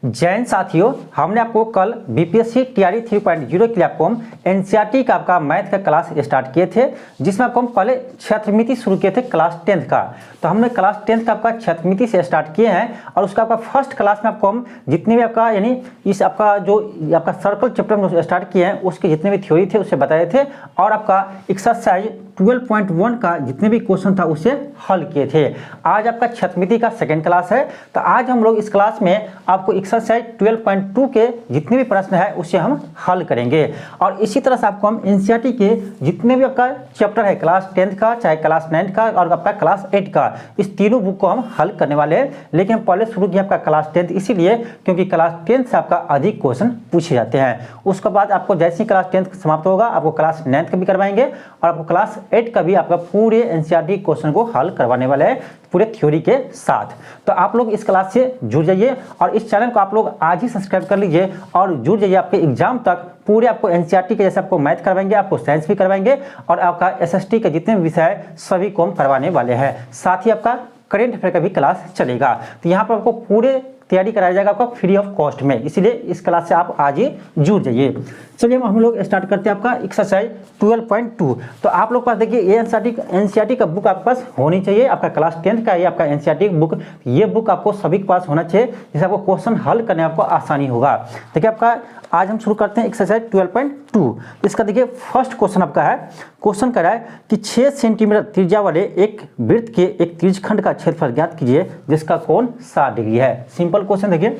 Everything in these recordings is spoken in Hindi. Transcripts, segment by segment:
जैन साथियों, हमने आपको कल बीपीएससी टीआरई 3.0 के लिए आपको हम एनसीईआरटी का आपका मैथ का क्लास स्टार्ट किए थे, जिसमें आपको हम पहले क्षेत्रमिति शुरू किए थे क्लास 10th का। तो हमने क्लास 10th का आपका क्षेत्रमिति से स्टार्ट किए हैं और उसका आपका फर्स्ट क्लास में आपको हम जितने भी आपका यानी इस आपका जो आपका सर्कल चैप्टर में स्टार्ट किए हैं उसके जितने भी थ्योरी थे उसे बताए थे और आपका एक्सरसाइज 12.1 का जितने भी क्वेश्चन था उसे हल किए थे। आज आपका क्षेत्रमिति का सेकंड क्लास है, तो आज हम लोग इस क्लास में आपको एक्सरसाइज 12.2 के जितने भी प्रश्न है उसे हम हल करेंगे और इसी तरह से आपको हम एनसीईआरटी के जितने भी आपका चैप्टर है क्लास 10th का, चाहे क्लास 9th का और आपका क्लास 8 का, इस तीनों बुक को हम हल करने वाले हैं। लेकिन पहले शुरू किया आपका क्लास 10th इसीलिए क्योंकि क्लास 10th से आपका अधिक क्वेश्चन पूछे जाते हैं। उसके बाद आपको जैसे ही क्लास 10th समाप्त होगा आपको क्लास 9th का भी करवाएंगे और आपको क्लास 8 का भी आपका पूरे एनसीईआरटी क्वेश्चन को हल करवाने वाले हैं पूरे थ्योरी के साथ। तो आप लोग इस क्लास से जुड़ जाइए और इस चैनल को आप लोग आज ही सब्सक्राइब कर लीजिए और जुड़ जाइए। आपके एग्जाम तक पूरे आपको एनसीईआरटी के जैसे आपको मैथ करवाएंगे, आपको साइंस भी करवाएंगे और आपका एसएसटी के जितने भी विषय है सभी को हम करवाने वाले हैं। साथ ही आपका करेंट अफेयर का भी क्लास चलेगा। तो यहाँ पर आपको पूरे तैयारी कराया जाएगा आपका फ्री ऑफ कॉस्ट में, इसीलिए इस क्लास से आप आज ही जुड़ जाइए। चलिए हम लोग स्टार्ट करते हैं आपका एक्सरसाइज 12.2। तो आप लोग पास देखिए ये एनसीईआरटी का बुक आपके पास होनी चाहिए। आपका क्लास 10th का ये आपका एनसीईआरटी बुक, ये बुक आपको सभी के पास होना चाहिए जिससे आपको क्वेश्चन हल करने में आपको आसानी होगा। देखिए आपका आज हम शुरू करते हैं एक्सरसाइज 12.2। इसका देखिए फर्स्ट क्वेश्चन आपका है, क्वेश्चन कह रहा है कि 6 सेंटीमीटर त्रिज्या वाले एक वृत्त के एक त्रिज्यखंड का क्षेत्रफल ज्ञात कीजिए जिसका कोण 60 डिग्री है। सिंपल क्वेश्चन देखिए,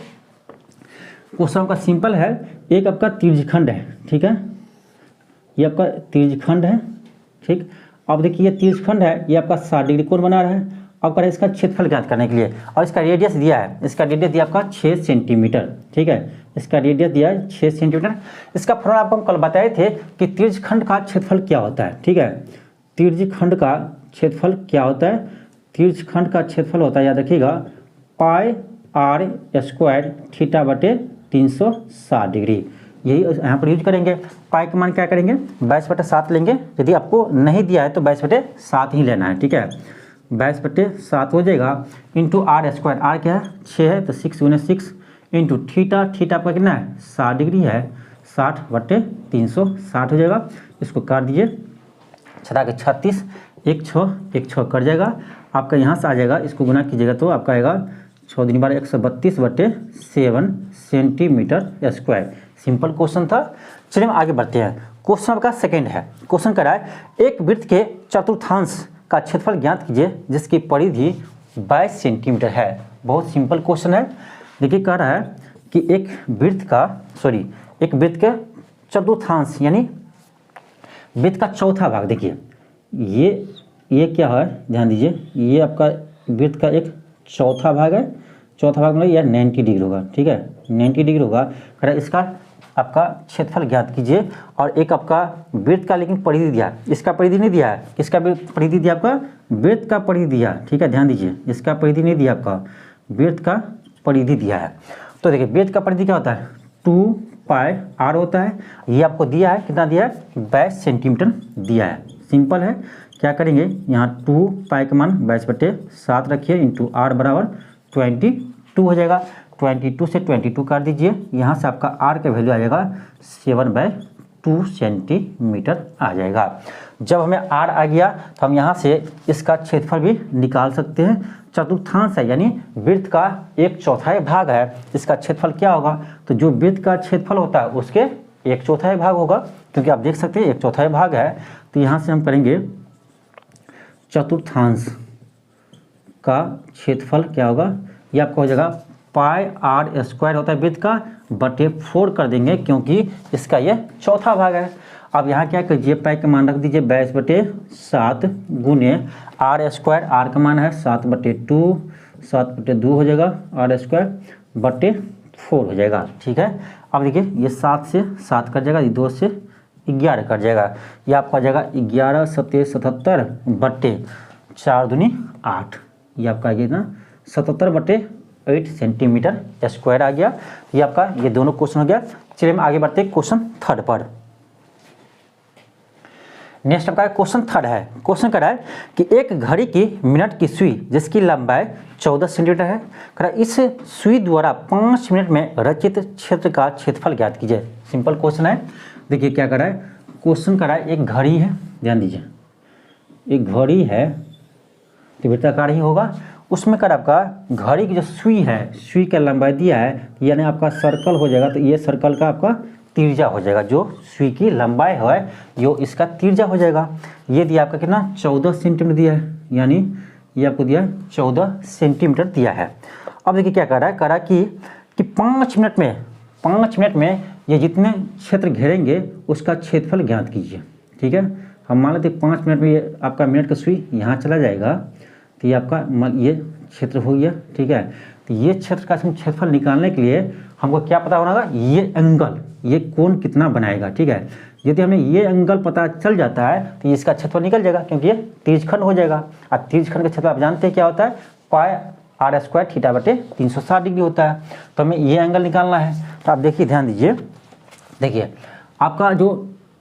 क्वेश्चन आपका सिंपल है। एक आपका त्रिज्यखंड है, ठीक है, ये आपका त्रिज्यखंड है, ठीक। अब देखिए ये त्रिज्यखंड है, ये आपका 60 डिग्री कोण बना रहा है। अब कर इसका क्षेत्रफल ज्ञात करने के लिए और इसका रेडियस दिया है, इसका रेडियस दिया आपका 6 सेंटीमीटर, ठीक है, इसका रेडियस दिया है 6 सेंटीमीटर। इसका फॉर्मूला आपको हम कल बताए थे कि त्रिज्यखंड का क्षेत्रफल क्या होता है, ठीक है। त्रिज्यखंड का क्षेत्रफल क्या होता है, त्रिज्यखंड का क्षेत्रफल होता है, याद रखिएगा, पाई आर स्क्वायर थीटा बटे 360 डिग्री। यही यहाँ पर यूज करेंगे। पाई का मान क्या करेंगे, 22/7 लेंगे। यदि आपको नहीं दिया है तो 22/7 ही लेना है, ठीक है। 22/7 हो जाएगा इंटू आर स्क्वायर, आर क्या है 6 है तो 6 × 6 इंटू थीटा, थीटा आपका कितना है 60 डिग्री है, 60/360 हो जाएगा। इसको काट दीजिए, 36 1 6 कट जाएगा आपका, यहाँ से आ जाएगा। इसको गुना कीजिएगा तो आपका आएगा 6 × 12 132/7 सेंटीमीटर स्क्वायर। सिंपल क्वेश्चन था। चलिए हम आगे बढ़ते हैं। क्वेश्चन आपका सेकंड है, क्वेश्चन कह रहा है एक वृत्त के चतुर्थांश का क्षेत्रफल ज्ञात कीजिए जिसकी परिधि 22 सेंटीमीटर है। बहुत सिंपल क्वेश्चन है। देखिए कह रहा है कि एक वृत्त के चतुर्थांश यानी वृत्त का चौथा भाग, देखिए ये क्या है, ध्यान दीजिए, ये आपका वृत्त का एक चौथा भाग है। चौथा भाग मतलब यह 90 डिग्री होगा, ठीक है, 90 डिग्री होगा। कह रहा है इसका आपका क्षेत्रफल ज्ञात कीजिए और एक आपका वृत्त का लेकिन परिधि दिया, इसका परिधि नहीं दिया है, किसका परिधि दिया, आपका वृत्त का परिधि दिया, ठीक है, ध्यान दीजिए, इसका परिधि नहीं दिया, आपका वृत्त का परिधि दिया है। तो देखिए वृत्त का परिधि क्या होता है 2 पाई आर होता है। ये आपको दिया है, कितना दिया है 22 सेंटीमीटर दिया है। सिंपल है, क्या करेंगे यहाँ 2 पाई का मान 22/7 रखिए इंटू आर बराबर 22 हो जाएगा। 22 से 22 काट दीजिए, यहाँ से आपका आर का वैल्यू आ जाएगा 7/2 सेंटीमीटर आ जाएगा। जब हमें आर आ गया तो हम यहाँ से इसका क्षेत्रफल भी निकाल सकते हैं। चतुर्थांश है यानी वृत्त का 1/4 भाग है, इसका क्षेत्रफल क्या होगा, तो जो वृत्त का क्षेत्रफल होता है उसके 1/4 भाग होगा, क्योंकि आप देख सकते हैं 1/4 भाग है। तो यहाँ से हम करेंगे चतुर्थांश का क्षेत्रफल क्या होगा, ये आपका हो जाएगा पाई आर स्क्वायर होता है वृत्त का बटे 4 कर देंगे क्योंकि इसका ये चौथा भाग है। अब यहाँ क्या कीजिए, पाई का मान रख दीजिए 22/7 गुने आर स्क्वायर, आर का मान है 7/2, 7/2 हो जाएगा, आर स्क्वायर बटे 4 हो जाएगा, ठीक है। अब देखिए ये 7 से 7 कट जाएगा, ये 2 से 11 कट जाएगा, ये आपका आ जाएगा 11 × 7 = 77 बटे 4 दूनी 8, ये आपका आ गया ना 77/8 सेंटीमीटर स्क्वायर आ गया। ये आपका ये दोनों क्वेश्चन हो गया। चलिए हम आगे बढ़ते हैं क्वेश्चन थर्ड पर। नेक्स्ट आपका क्वेश्चन थर्ड है। क्वेश्चन कह रहा है कि एक घड़ी की मिनट की सुई जिसकी लंबाई 14 सेंटीमीटर है, कह रहा है इस सुई द्वारा 5 मिनट में रचित क्षेत्र का क्षेत्रफल ज्ञात कीजिए। सिंपल क्वेश्चन है। देखिए क्या कर रहा है, क्वेश्चन कर रहा है एक घड़ी है, ध्यान दीजिए एक घड़ी है तो वृत्ताकार ही होगा, उसमें कर आपका घड़ी की जो सुई है, सुई का लंबाई दिया है यानी आपका सर्कल हो जाएगा, तो ये सर्कल का आपका त्रिज्या हो जाएगा, जो सुई की लंबाई है जो इसका त्रिज्या हो जाएगा। ये दिया आपका कितना 14 सेंटीमीटर दिया है, यानी ये आपको दिया 14 सेंटीमीटर दिया है। अब देखिए क्या कर रहा है, कि 5 मिनट में ये जितने क्षेत्र घेरेंगे उसका क्षेत्रफल ज्ञात कीजिए। ठीक है, हम मान लेते 5 मिनट में ये आपका मिनट का सुई यहाँ चला जाएगा तो ये आपका ये क्षेत्र हो गया। ठीक है, तो ये क्षेत्र का क्षेत्रफल निकालने के लिए हमको क्या पता होगा, ये एंगल, ये कोण कितना बनाएगा। ठीक है, यदि हमें ये एंगल पता चल जाता है तो इसका क्षेत्रफल निकल जाएगा, क्योंकि ये तिरछखंड हो जाएगा। और तिरछखंड का क्षेत्रफल आप जानते हैं क्या होता है, पाई आर स्क्वायर थीटा बटे 360 डिग्री होता है। तो हमें ये एंगल निकालना है। तो आप देखिए ध्यान दीजिए, देखिए आपका जो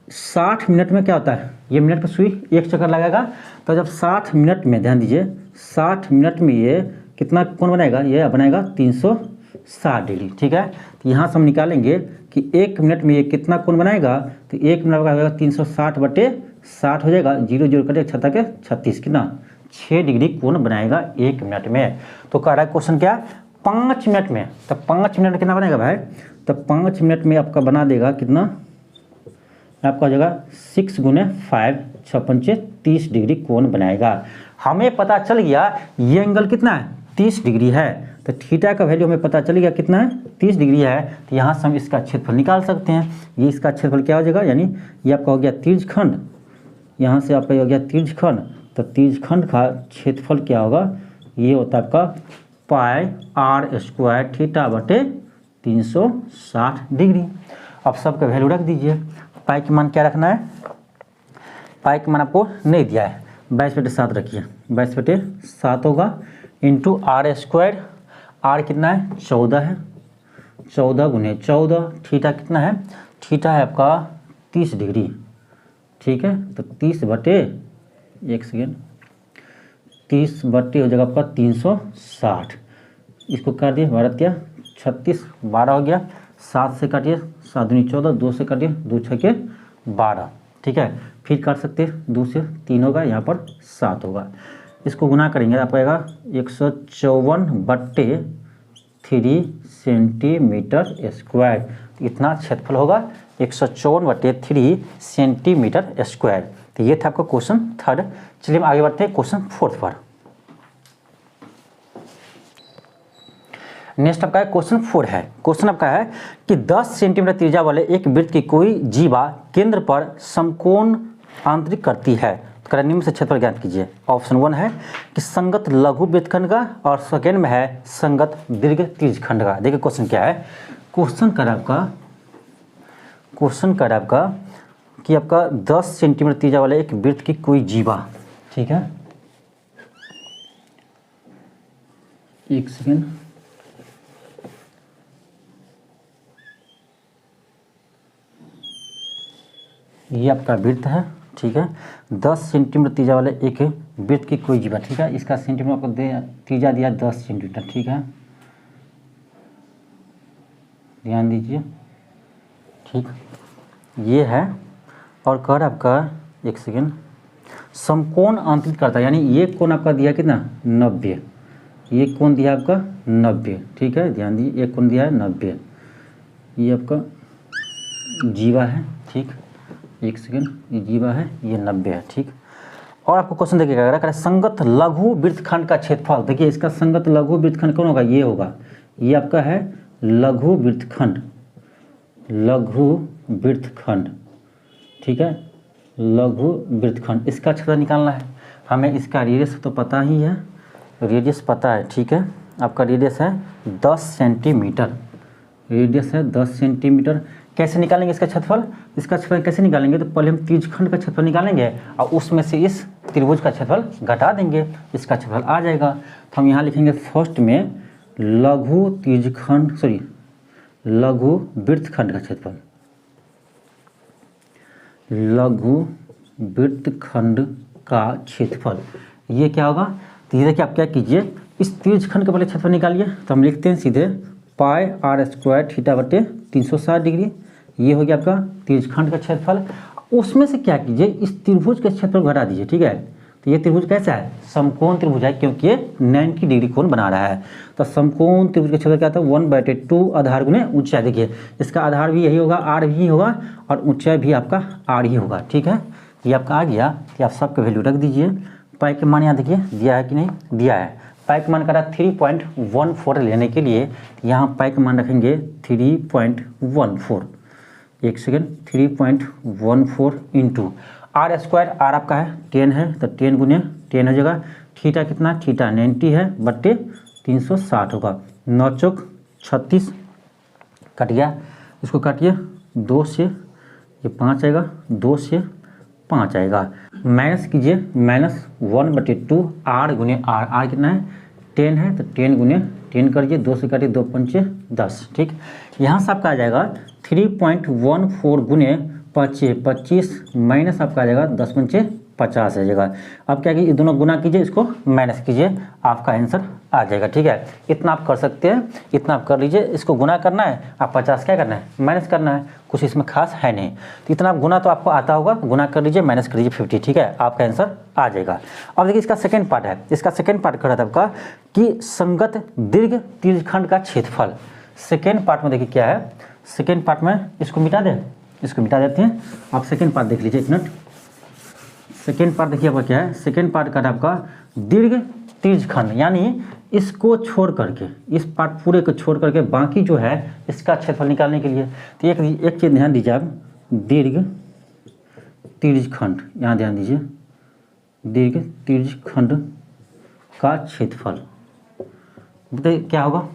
60 मिनट में क्या होता है, ये मिनट पर सुई एक चक्कर लगाएगा, तो जब 60 मिनट में, ध्यान दीजिए 60 मिनट में ये कितना कोण बनाएगा, ये बनाएगा 360 डिग्री। ठीक है, तो यहाँ से हम निकालेंगे कि 1 मिनट में ये कितना कोण बनाएगा, तो 1 मिनट का होगा 360 बटे 60 हो जाएगा, 0 0 कटे 6 के 36, कितना 6 डिग्री कोण बनाएगा 1 मिनट में। तो कह रहा है क्वेश्चन क्या, 5 मिनट में, तो 5 मिनट में कितना बनेगा भाई, तो 5 मिनट में आपका बना देगा कितना, आपका हो जाएगा 6 गुने 5 6 पंचे 30 डिग्री कोण बनाएगा। हमें पता चल गया ये एंगल कितना है, 30 डिग्री है, तो थीटा का वैल्यू हमें पता चल गया कितना है, 30 डिग्री है। तो यहाँ से हम इसका क्षेत्रफल निकाल सकते हैं। ये इसका क्षेत्रफल क्या हो जाएगा, यानी ये आपका हो गया तिरछखंड, यहाँ से आपका हो गया तिरछखंड, तो तिरछखंड का क्षेत्रफल क्या होगा, ये होता है आपका पाई आर स्क्वायर थीटा बटे 360 डिग्री। अब सबका वैल्यू रख दीजिए। पाई की मान क्या रखना है, पाई का मान आपको नहीं दिया है, 22/7 रखिए, 22/7 होगा इंटू आर स्क्वायर, आर कितना है 14 है, 14 गुने 14, थीटा कितना है, थीटा है आपका 30 डिग्री। ठीक है, तो 30 बटे, एक सेकेंड, 30 बटे हो जाएगा आपका 360, इसको काट दिए 12 36, 12 हो गया, 7 से काटिए 7 दूनी 14, 2 से काटिए 2 6 के 12। ठीक है, फिर काट सकते हैं 2 से 3 होगा, यहाँ पर 7 होगा, इसको गुना करेंगे आपको आएगा 154 बटे 3 सेंटीमीटर स्क्वायर। इतना क्षेत्रफल होगा 154 बटे 3 सेंटीमीटर स्क्वायर। तो ये था आपका क्वेश्चन थर्ड। चलिए हम आगे बढ़ते हैं क्वेश्चन फोर्थ पर। नेक्स्ट आपका क्वेश्चन 4 है। क्वेश्चन आपका है कि 10 सेंटीमीटर त्रिज्या वाले एक वृत्त की कोई जीवा केंद्र पर समकोण आंतरिक करती है, तो निम्न से क्षेत्रफल ज्ञात कीजिए। ऑप्शन 1 है कि संगत लघु वृत्तखंड का, और सेकेंड में है संगत दीर्घ त्रिज्यखंड का। देखिए क्वेश्चन क्या है, क्वेश्चन कर आपका कि आपका 10 सेंटीमीटर त्रिज्या वाले एक वृत्त की कोई जीवा, ठीक है, एक सेकेंड, ये आपका वृत्त है, ठीक है, 10 सेंटीमीटर त्रिज्या वाले एक वृत्त की कोई जीवा, ठीक है, इसका सेंटीमीटर आपको त्रिज्या दिया 10 सेंटीमीटर, ठीक है, ध्यान दीजिए, ठीक, ये है। और कर आपका एक सेकेंड, समकोण आंतरिक करता है, यानी ये कोण आपका दिया कितना 90, ये कोण दिया आपका 90, ठीक है, ध्यान दीजिए, एक कोण दिया है 90, ये आपका जीवा है, ठीक, एक सेकेंड, ये जीवा है, ये 90 है, ठीक। और आपको क्वेश्चन देखिए क्या कह रहा है, संगत लघु वृत्तखंड का क्षेत्रफल। देखिए इसका संगत लघु वृत्तखंड कौन होगा, ये होगा, ये आपका है लघु वृत्तखंड, लघु वृत्तखंड, ठीक है, लघु वृत्तखंड, इसका क्षेत्रफल निकालना है हमें। इसका रेडियस तो पता ही है, रेडियस पता है, ठीक है, आपका रेडियस है 10 सेंटीमीटर, रेडियस है 10 सेंटीमीटर। कैसे निकालेंगे इसका क्षेत्रफल, इसका क्षेत्रफल कैसे निकालेंगे, तो पहले हम त्रिज्यखंड का क्षेत्रफल निकालेंगे और उसमें से इस त्रिभुज का क्षेत्रफल घटा देंगे, इसका क्षेत्रफल आ जाएगा। तो हम यहाँ लिखेंगे फर्स्ट में लघु त्रिज्यखंड, सॉरी लघु वृत्तखंड का क्षेत्रफल, लघु वृत्तखंड का क्षेत्रफल। ये क्या होगा, तो ये देखिए आप क्या कीजिए, इस त्रिज्यखंड का पहले क्षेत्रफल निकालिए। तो हम लिखते हैं सीधे पाई आर स्क्वायर थीटा बटे 360 डिग्री। ये हो गया आपका त्रिज्यखंड का क्षेत्रफल। उसमें से क्या कीजिए, इस त्रिभुज के क्षेत्रफल घटा दीजिए, ठीक है। तो ये त्रिभुज कैसा है, समकोण त्रिभुज है, क्योंकि ये 90 डिग्री कोण बना रहा है। तो समकोण त्रिभुज का क्षेत्रफल क्या था, 1/2 आधार गुने ऊंचाई। देखिए इसका आधार भी यही होगा, आर भी होगा, और ऊंचाई भी आपका आर ही होगा, ठीक है। ये आपका आ गया कि आप सबका वैल्यू रख दीजिए। पाई के मान यहाँ देखिए दिया है कि नहीं, दिया है। पाई का मान करा 3.14 लेने के लिए यहाँ पाई का मान रखेंगे 3.14। एक second, 3.14 into r square, r आपका है 10 है, तो 10 गुने 10 हो जाएगा। थीटा कितना, थीटा 90 है बट्टे 360 होगा। 9 चौक 36 कट गया, इसको काटिए 2 से, ये 5 आएगा, 2 से 5 आएगा। माइनस कीजिए, -1/2 आर गुने आर, आर कितना है 10 है, तो 10 गुने 10 करिए, 2 से काटिए, 2 पंचे 10, ठीक। यहाँ से आपका आ जाएगा 3.14 गुने 25 माइनस आपका आ जाएगा 10 पंचे 50 आ जाएगा। अब क्या कीजिए, दोनों गुना कीजिए, इसको माइनस कीजिए, आपका आंसर आ जाएगा, ठीक है। इतना आप कर सकते हैं, इतना आप कर लीजिए। इसको गुना करना है, आप 50 क्या करना है, माइनस करना है, कुछ इसमें खास है नहीं। तो इतना आप गुना तो आपको आता होगा, गुना कर लीजिए, माइनस कर लीजिए 50, ठीक है, आपका आंसर आ जाएगा। अब देखिए इसका सेकेंड पार्ट है, इसका सेकेंड पार्ट कर रहा था आपका कि संगत दीर्घ त्रिज्यखंड का क्षेत्रफल। सेकेंड पार्ट में देखिए क्या है, सेकेंड पार्ट में इसको मिटा दें, इसको मिटा देते हैं। आप सेकेंड पार्ट देख लीजिए, एक मिनट। सेकेंड पार्ट देखिए आपका क्या है, सेकेंड पार्ट का आपका दीर्घ त्रिज्यखंड, यानी इसको छोड़ करके, इस पार्ट पूरे को छोड़ करके बाकी जो है इसका क्षेत्रफल निकालने के लिए। तो एक चीज़ ध्यान दीजिए आप, दीर्घ त्रिज्यखंड, यहाँ ध्यान दीजिए, दीर्घ त्रिज्यखंड का क्षेत्रफल बताइए क्या होगा।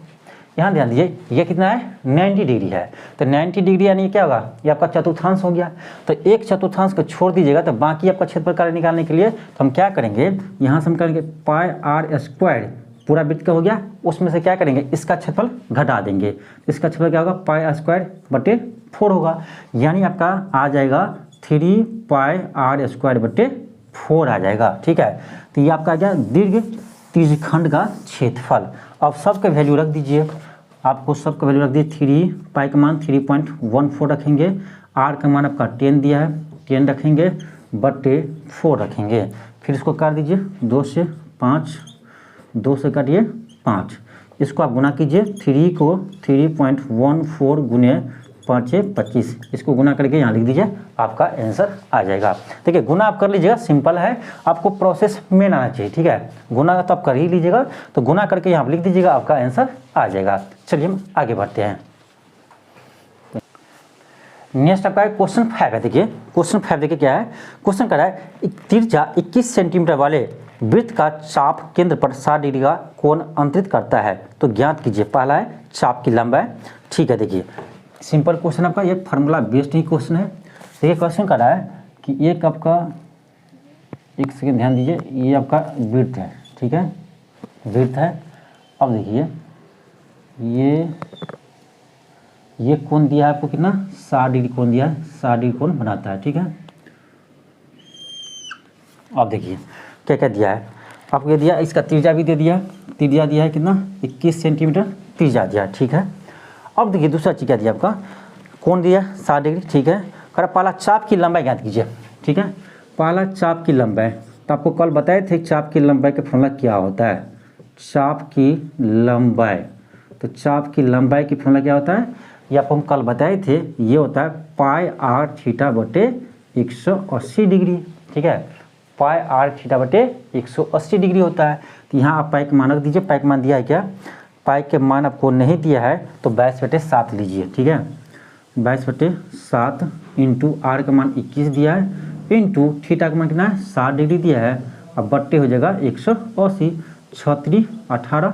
यहाँ ध्यान दीजिए, ये कितना है 90 डिग्री है, तो 90 डिग्री यानी क्या होगा, ये आपका चतुर्थांश हो गया। तो एक चतुर्थांश को छोड़ दीजिएगा, तो बाकी आपका क्षेत्रफल कार्य निकालने के लिए तो हम क्या करेंगे, यहाँ से हम करेंगे पाई आर स्क्वायर, पूरा वृत्त का हो गया, उसमें से क्या करेंगे, इसका क्षेत्रफल घटा देंगे। इसका क्षेत्रफल क्या होगा, पाई आर स्क्वायर बटे 4 होगा, यानी आपका आ जाएगा 3 पाई आर स्क्वायर बटे 4 आ जाएगा, ठीक है। तो ये आपका आ गया दीर्घ त्रिज्यखंड का क्षेत्रफल। अब सबका वैल्यू रख दीजिए, आपको सबका वैल्यू रख दिए। 3 पाई का मान 3.14 रखेंगे, आर का मान आपका 10 दिया है, 10 रखेंगे बटे 4 रखेंगे। फिर इसको काट दीजिए, 2 से 5, 2 से काटिए 5, इसको आप गुना कीजिए। 3 को 3.14 गुने 5 से 25, इसको गुना करके यहाँ लिख दीजिए, आपका आंसर आ जाएगा। देखिए गुना आप कर लीजिएगा, सिंपल है, आपको प्रोसेस में आना चाहिए, ठीक है। गुना तो आप कर ही लीजिएगा, तो गुना करके यहाँ लिख दीजिएगा, आपका आंसर आ जाएगा। चलिए हम आगे बढ़ते हैं। नेक्स्ट आपका क्वेश्चन 5 है। देखिए क्वेश्चन 5 देखिए क्या है, क्वेश्चन कर रहा है त्रिज्या 21 सेंटीमीटर वाले वृत्त का चाप केंद्र पर 60 डिग्री का कोण अंतरित करता है, तो ज्ञात कीजिए। पहला है चाप की लंबाई, ठीक है। देखिए सिंपल क्वेश्चन आपका, ये फार्मूला बेस्ड ही क्वेश्चन है। देखिए क्वेश्चन कर रहा है कि एक आपका, एक सेकेंड ध्यान दीजिए, ये आपका वृत्त है, ठीक है, वृत्त है। अब देखिए ये कोण दिया है आपको कितना, 60 डिग्री कोण दिया है, 60 डिग्री कोण बनाता है, ठीक है। अब देखिए क्या क्या दिया है आपको, ये दिया, इसका त्रिज्या भी दे दिया, त्रिज्या दिया है कितना 21 सेंटीमीटर त्रिज्या दिया, ठीक है। अब देखिए दूसरा चीज़ क्या दिया आपका, कोण दिया 60 डिग्री, ठीक है। कर पहला चाप की लंबाई ज्ञात कीजिए, ठीक है। पहला चाप की लंबाई, तो आपको कल बताए थे चाप की लंबाई का फॉर्मूला क्या होता है, चाप की लंबाई। तो चाप की लंबाई की फॉर्मूला क्या होता है, ये आपको हम कल बताए थे, ये होता है पाई आर थीटा बटे 180 डिग्री, ठीक है। पाई आर थीटा बटे 180 डिग्री होता है। तो यहाँ आप पाई का मान रख दीजिए, पाई का मान दिया है क्या, पाई के मान आपको नहीं दिया है तो 22/7 लीजिए, ठीक है। 22/7 इंटू आर का मान 21 दिया है, इंटू थीटा का मान कितना है 60 डिग्री दिया है, अब बट्टे हो जाएगा 180, 36 18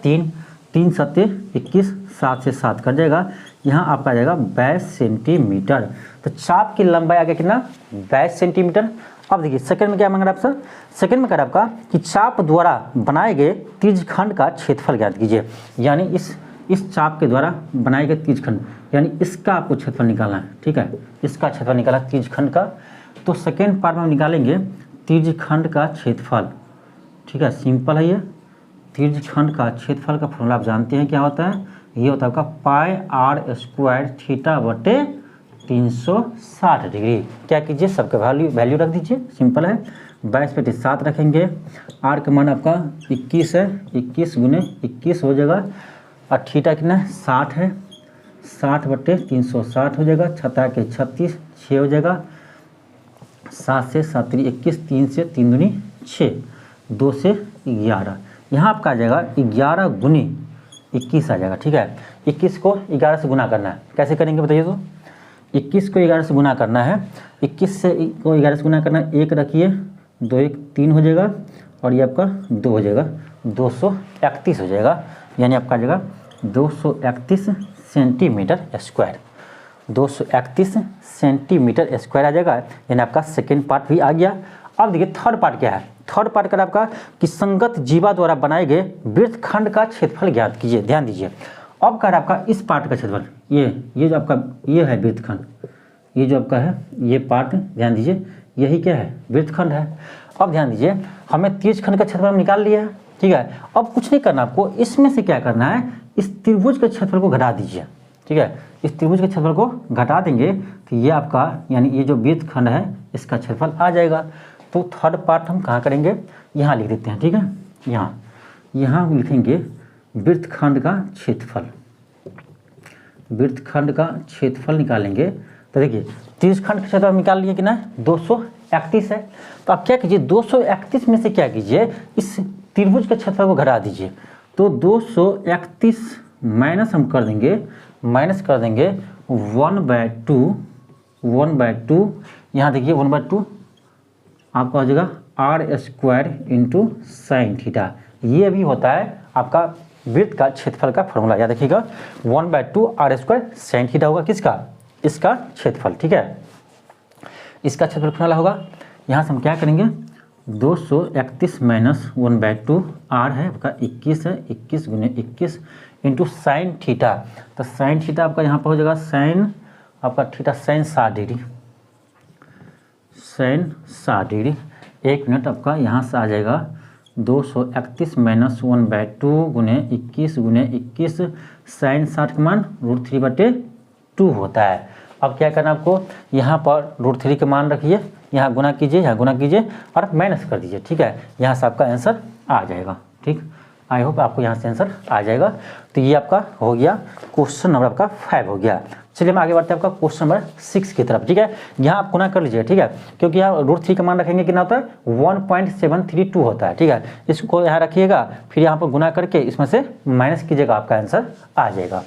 3 3 7 21, 7 से 7 कट जाएगा, यहाँ आपका आ जाएगा 22 सेंटीमीटर। तो चाप की लंबाई आ गया कितना 22 सेंटीमीटर। अब देखिए सेकंड में क्या मांग रहा है आपसे, सेकंड में कह रहा है आपका कि चाप द्वारा बनाए गए त्रिज्यखंड का क्षेत्रफल ज्ञात कीजिए, यानी इस चाप के द्वारा बनाए गए त्रिज्यखंड, यानी इसका आपको क्षेत्रफल निकालना है, ठीक है। इसका क्षेत्रफल निकाला त्रिज्यखंड का। तो सेकेंड पार्ट में हम निकालेंगे त्रिज्यखंड का क्षेत्रफल। ठीक है, सिंपल है ये। त्रिज्यखंड का क्षेत्रफल का फॉर्मूला आप जानते हैं क्या होता है, ये होता है आपका पाई आर स्क्वायर थीटा बटे 360 डिग्री। क्या कीजिए, सबका वैल्यू रख दीजिए, सिंपल है। 22/7 रखेंगे, आर का मान आपका 21 है, 21 गुने 21 हो जाएगा, और थीटा कितना है 60 है, 60/360 हो जाएगा, 6 के 36, 6 हो जाएगा, 7 से 7 21, 3 से 3 दूनी 6, 2 से 11, यहाँ आपका आ जाएगा 11 गुनी 21 आ जाएगा। ठीक है, 21 को 11 से गुना करना है, कैसे करेंगे बताइए। तो 21 को 11 से गुना करना है, 21 से को 11 से गुना करना है, 1 रखिए, 2 1 3 हो जाएगा, और ये आपका 2 हो जाएगा, 231 हो जाएगा, यानी आपका आ जाएगा 231 सेंटीमीटर स्क्वायर, 231 सेंटीमीटर स्क्वायर आ जाएगा, यानी आपका सेकेंड पार्ट भी आ गया। अब देखिए थर्ड पार्ट क्या है। थर्ड पार्ट कर आपका कि संगत जीवा द्वारा बनाए गए वृत्तखंड का क्षेत्रफल ज्ञात कीजिए। ध्यान दीजिए, अब कर आपका इस पार्ट का क्षेत्रफल, ये जो आपका ये है वृत्तखंड, ये जो आपका है ये पार्ट, ध्यान दीजिए, यही क्या है वृत्तखंड है। अब ध्यान दीजिए, हमें त्रिज्यखंड का क्षेत्रफल निकाल लिया है। ठीक है, अब कुछ नहीं करना आपको, इसमें से क्या करना है, इस त्रिभुज के क्षेत्रफल को घटा दीजिए। ठीक है, इस त्रिभुज के क्षेत्रफल को घटा देंगे तो ये आपका यानी ये जो वृत्तखंड है इसका क्षेत्रफल आ जाएगा। तो थर्ड पार्ट हम कहाँ करेंगे, यहाँ लिख देते हैं। ठीक है, यहाँ हम लिखेंगे वृत्तखंड का क्षेत्रफल, वृत्तखंड का क्षेत्रफल निकालेंगे। तो देखिए त्रिज्यखंड का क्षेत्रफल निकाल लिए कि ना 231 है, तो आप क्या कीजिए 231 में से क्या कीजिए, इस त्रिभुज के क्षेत्रफल को घटा दीजिए। तो 231 माइनस हम कर देंगे, माइनस कर देंगे 1/2, 1/2, यहाँ देखिए 1/2 आपका हो जाएगा r square into sine theta. ये भी होता है आपका वृत्त का क्षेत्रफल का फॉर्मूला, याद रखिएगा 1/2 आर स्क्वायर साइन थीटा होगा किसका, इसका क्षेत्रफल। ठीक है, इसका क्षेत्रफल फॉर्मूला होगा। यहाँ से हम क्या करेंगे 231 माइनस 1/2 आर है आपका 21 है, 21 गुने 21 इंटू साइन थीटा। तो साइन थीटा आपका यहाँ पर हो जाएगा साइन आपका theta sine 60 degree, sine 60 degree. 1 minute आपका यहाँ से आ जाएगा 231 माइनस 1/2 गुने 21 गुने 21 साइन 60 का मान √3/2 होता है। अब क्या करना आपको, यहाँ पर √3 के मान रखिए, यहाँ गुना कीजिए, यहाँ गुना कीजिए और माइनस कर दीजिए। ठीक है, यहाँ से आपका आंसर आ जाएगा। ठीक, आई होप आपको यहाँ से आंसर आ जाएगा। तो ये आपका हो गया क्वेश्चन नंबर आपका 5 हो गया। चलिए हम आगे बढ़ते हैं आपका क्वेश्चन नंबर 6 की तरफ। ठीक है, यहाँ आप गुना कर लीजिए। ठीक है, क्योंकि यहाँ √3 का मान रखेंगे कितना होता है 1.732 होता है। ठीक है, इसको यहाँ रखिएगा, फिर यहाँ पर गुना करके इसमें से माइनस कीजिएगा, आपका आंसर आ जाएगा।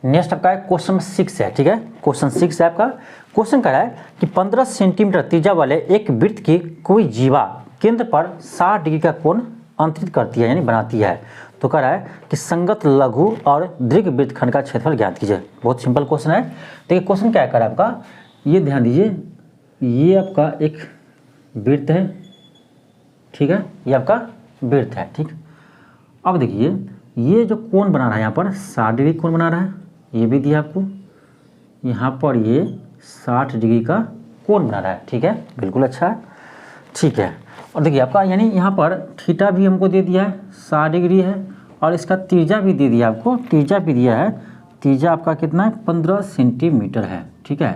नेक्स्ट आपका क्वेश्चन 6 है। ठीक है, क्वेश्चन 6 है आपका। क्वेश्चन कह रहा है कि 15 सेंटीमीटर त्रिज्या वाले एक वृत्त की कोई जीवा केंद्र पर 60 डिग्री का कोण अंतरित करती है, यानी बनाती है। तो कह रहा है कि संगत लघु और दीर्घ वृत्तखंड का क्षेत्रफल ज्ञात कीजिए। बहुत सिंपल क्वेश्चन है। देखिए क्वेश्चन क्या कर रहा है आपका, ये ध्यान दीजिए, ये आपका एक वृत्त है। ठीक है, ये आपका वृत्त है। ठीक, अब देखिए ये जो कोण बना रहा है यहाँ पर 60 डिग्री कोण बना रहा है, ये भी दिया आपको, यहाँ पर ये 60 डिग्री का कोण बना रहा है। ठीक है, बिल्कुल अच्छा है। ठीक है, और देखिए आपका यानी यहाँ पर थीटा भी हमको दे दिया है 60 डिग्री है, और इसका त्रिज्या भी दे दिया आपको, त्रिज्या भी दिया है, त्रिज्या आपका कितना है 15 सेंटीमीटर है। ठीक है,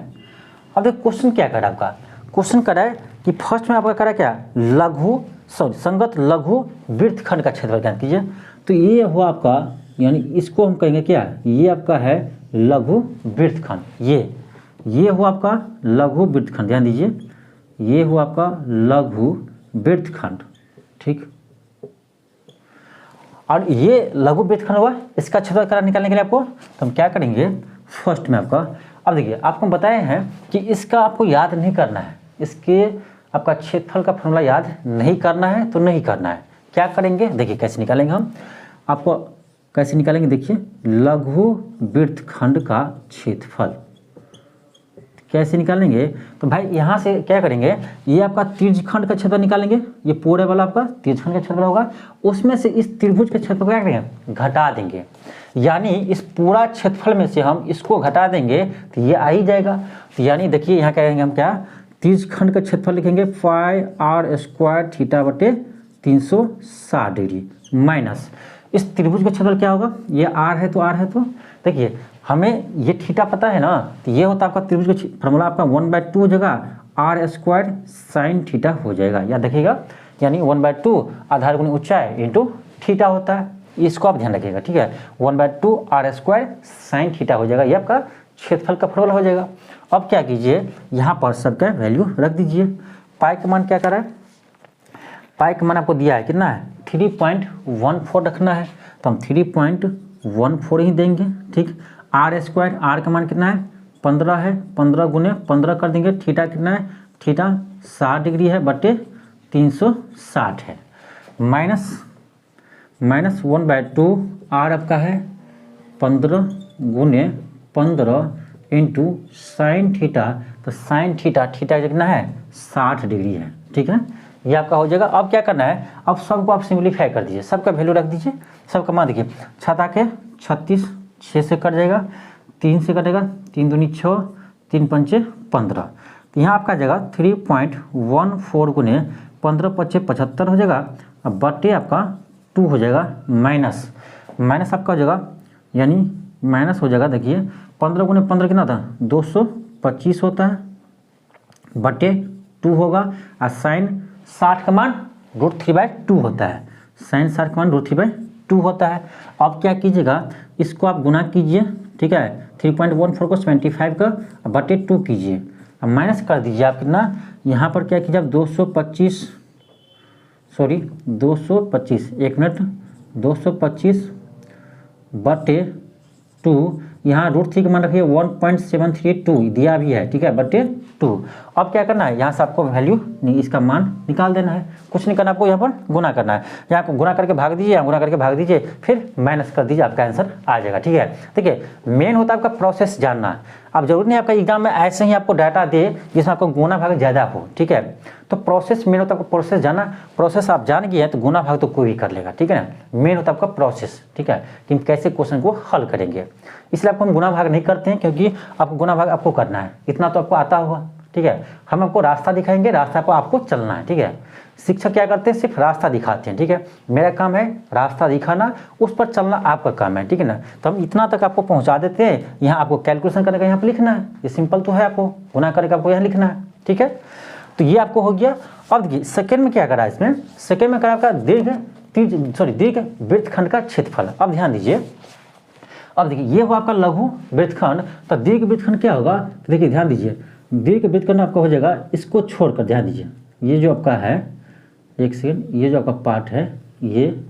अब देखिए क्वेश्चन क्या कर रहा है आपका, क्वेश्चन कर रहा है कि फर्स्ट में आपका कर रहा है क्या संगत लघु वृत्तखंड का क्षेत्रफल ज्ञात कीजिए। तो ये हुआ आपका, यानी इसको हम कहेंगे क्या, ये आपका है लघु वृत्तखंड, ये हुआ आपका लघु वृत्तखंड। ध्यान दीजिए, ये हुआ आपका लघु वृत्तखंड। ठीक, और ये लघु वृत्तखंड हुआ, इसका क्षेत्रफल निकालने के लिए आपको तो हम क्या करेंगे फर्स्ट में आपका, अब देखिए आपको बताए हैं कि इसका आपको याद नहीं करना है, इसके आपका क्षेत्रफल का फॉर्मूला याद नहीं करना है तो नहीं करना है। क्या करेंगे देखिए कैसे निकालेंगे हम, आपको कैसे निकालेंगे देखिए, लघु वृत्तखंड का क्षेत्रफल कैसे निकालेंगे, तो भाई यहाँ से क्या करेंगे, ये आपका त्रिज्यखंड का क्षेत्रफल निकालेंगे, ये पूरे वाला आपका त्रिज्यखंड का क्षेत्रफल होगा, उसमें से इस त्रिभुज के क्षेत्रफल को क्या करेंगे, घटा देंगे, यानी इस पूरा क्षेत्रफल में से हम इसको घटा देंगे तो ये आ ही जाएगा। तो यानी देखिए यहाँ क्या करेंगे हम, क्या त्रिज्यखंड का क्षेत्रफल लिखेंगे पाई आर स्क्वायर थीटा बटे 360 डिग्री माइनस इस त्रिभुज का क्षेत्रफल क्या होगा, ये आर है तो देखिए हमें ये थीटा पता है ना, तो ये होता है आपका त्रिभुज का फॉर्मूला आपका 1/2 हो जाएगा आर स्क्वायर साइन थीटा हो जाएगा, याद रखिएगा, यानी 1/2 आधार गुनी ऊंचाई इंटू थीटा होता है, इसको आप ध्यान रखिएगा, ठीक है। 1/2 आर स्क्वायर साइन थीटा हो जाएगा, ये आपका क्षेत्रफल का फॉर्मूला हो जाएगा। अब क्या कीजिए, यहाँ पर सबका वैल्यू रख दीजिए। पाई का मान क्या कर रहा है, पाई का मान आपको दिया है कितना है 3.14 रखना है, तो हम 3.14 ही देंगे, ठीक। आर स्क्वायर, आर का मान कितना है 15 है, 15 गुने 15 कर देंगे, थीटा कितना है, थीटा 60 डिग्री है बटे 360 है, माइनस 1/2 आर आपका है 15 गुने 15 इंटू साइन थीटा, तो साइन थीटा कितना है 60 डिग्री है, ठीक है, ये आपका हो जाएगा। अब क्या करना है, अब सबको आप सिंप्लीफाई कर दीजिए, सबका वैल्यू रख दीजिए, सबका मान देखिए 7 के 36, 6 से कट जाएगा, 3 से कटेगा, 3 दूनी 6, 3 पंचे 15, तो यहाँ आपका जगह 3.14 गुने 15 पच्चे 75 हो जाएगा, अब बटे आपका 2 हो जाएगा, माइनस आपका हो जाएगा, यानी माइनस हो जाएगा, देखिए 15 गुने 15 कितना होता है 225 होता है, बटे 2 होगा, और साइन 60 का मान √3/2 होता है, साइन 60 का मान √3/2 होता है। अब क्या कीजिएगा, इसको आप गुना कीजिए, ठीक है, 3.14 को 75 का बटे 2 कीजिए, अब माइनस कर दीजिए आप कितना, यहाँ पर क्या कीजिए आप 225 एक मिनट 225 बटे 2, यहाँ √3 का मान रखिए 1.732 दिया भी है, ठीक है, बटे 2। अब क्या करना है, यहाँ से आपको वैल्यू इसका मान निकाल देना है, कुछ नहीं करना, आपको यहाँ पर गुना करना है, यहाँ को गुना करके भाग दीजिए, यहाँ गुना करके भाग दीजिए, फिर माइनस कर दीजिए, आपका आंसर आ जाएगा, ठीक है। देखिए मेन होता है आपका प्रोसेस जानना, अब जरूरी नहीं आपका एग्जाम में ऐसे ही आपको डाटा दे जिसमें आपको गुना भाग ज़्यादा हो, ठीक है, तो प्रोसेस मेन होता है आपको प्रोसेस जानना, प्रोसेस आप जान गए हैं तो गुना भाग तो कोई भी कर लेगा, ठीक है ना, मेन होता है आपका प्रोसेस, ठीक है, कि कैसे क्वेश्चन को हल करेंगे, इसलिए आपको हम गुना भाग नहीं करते हैं, क्योंकि आपको गुना भाग आपको करना है, इतना तो आपको आता होगा, ठीक है, हम आपको रास्ता दिखाएंगे, रास्ता पर आपको चलना है, ठीक है। शिक्षक क्या करते हैं, सिर्फ रास्ता दिखाते हैं, ठीक है, मेरा काम है रास्ता दिखाना, उस पर चलना आपका काम है, ठीक है ना, तो हम इतना तक आपको पहुंचा देते हैं, यहाँ आपको कैलकुलेशन करने का यहाँ पर लिखना है, ये सिंपल तो है, आपको गुना करके आपको यहाँ लिखना है, ठीक है, तो ये आपको हो गया। अब देखिए सेकेंड में क्या करा है, इसमें सेकेंड में करा आपका दीर्घ वृत्तखंड का क्षेत्रफल। अब ध्यान दीजिए, अब देखिए ये हुआ आपका लघु वृत्तखंड, तो दीर्घ वृत्तखंड क्या होगा, तो देखिए ध्यान दीजिए, दीर्घ वृत्तखंड आपका हो जाएगा, इसको छोड़कर ध्यान दीजिए, ये जो आपका है, एक सेकेंड, ये जो आपका पार्ट है, ये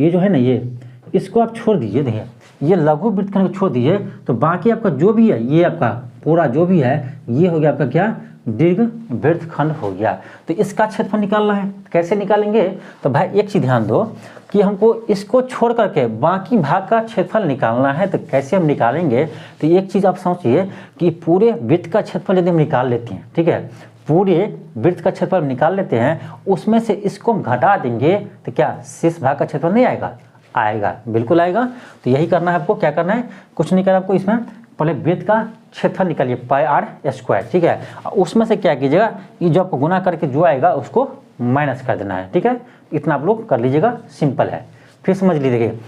जो है ना, ये इसको आप छोड़ दीजिए, देखिए ये लघु वृत्तखंड को छोड़ दीजिए, तो बाकी आपका जो भी है, ये आपका पूरा जो भी है, ये हो गया आपका क्या, दीर्घ वृत्तखंड हो गया। तो इसका क्षेत्रफल निकालना है, कैसे निकालेंगे, तो भाई एक चीज ध्यान दो कि हमको इसको छोड़ करके बाकी भाग का क्षेत्रफल निकालना है, तो कैसे हम निकालेंगे, तो एक चीज आप सोचिए कि पूरे वृत्त का क्षेत्रफल यदि हम निकाल लेते हैं, ठीक है, पूरे वृत्त का क्षेत्रफल निकाल लेते हैं, उसमें से इसको हम घटा देंगे, तो क्या शेष भाग का क्षेत्रफल नहीं आएगा, आएगा, बिल्कुल आएगा। तो यही करना है आपको, क्या करना है, कुछ नहीं करना आपको, इसमें पहले वृत्त का क्षेत्रफल निकालिए पाई आर स्क्वायर, ठीक है, उसमें से क्या कीजिएगा, ये जो आपको गुना करके जो आएगा उसको माइनस कर देना है, ठीक है, इतना आप लोग कर लीजिएगा, सिंपल है। फिर समझ लीजिए,